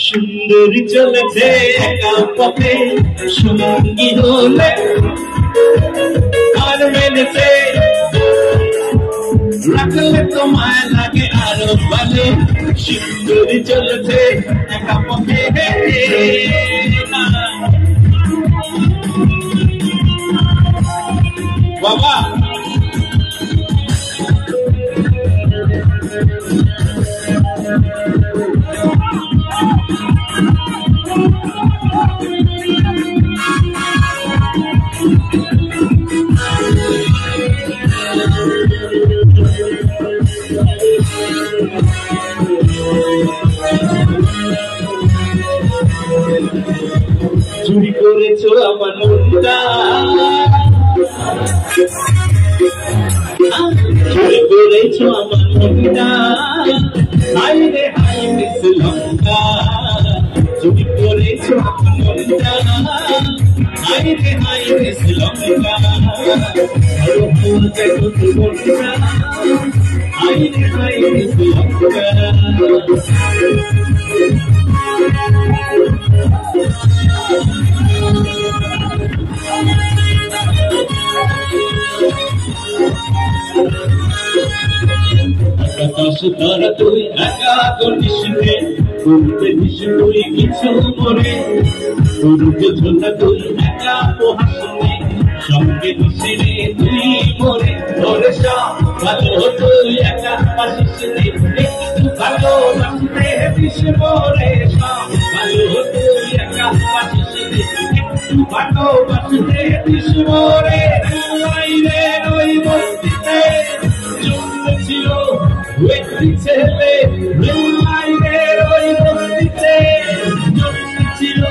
সুন্দরী চলেছে একা পথে সঙ্গী হলে আর মেলেছে রাখলে তোমায় লাগে আরো ভালো সুন্দরী চলেছে একা পথে বাবা চুরি করেছো আমার মনটা চুরি করেছো আমার মনটা হাই রে হাই মিস লঙ্কা চুরি করেছো আমার মনটা হাই রে হাই মিস লঙ্কা হাই রে হাই মিস লঙ্কা তারা তুই একা করিস রে করতে দিস তুই কিছু মরে করতে ঝোলা তুই একা পোহাস রে সঙ্গে দিস রে তুই মরে তোরে সব ভালো তুই একা পাশিস রে একটু ভালো বাসতে দিস মরে সব ভালো তুই একা পাশিস রে একটু ভালো বাসতে দিস মরে রে ওই বস্তিতে ছিল ছেলে মাইনের ওই বস্তিতে ছিল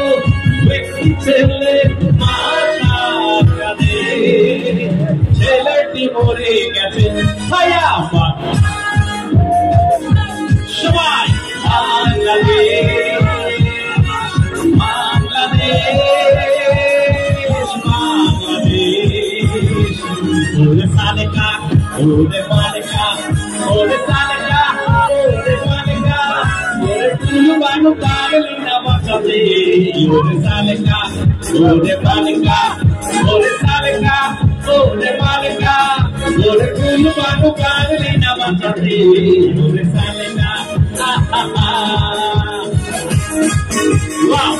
ছেলে ছেলেটি মরে গেছে সবাই বাংলাদেশ ওরে সালেকা ওরে বালেকা ওরে সালেকা ওরে বালেকা ওরে তুই বানু কাগলিনা বাঁচাতে ওরে সালেকা ওরে বালেকা ওরে সালেকা ওরে বালেকা ওরে তুই বানু কাগলিনা বাঁচাতে ওরে সালেকা Wow.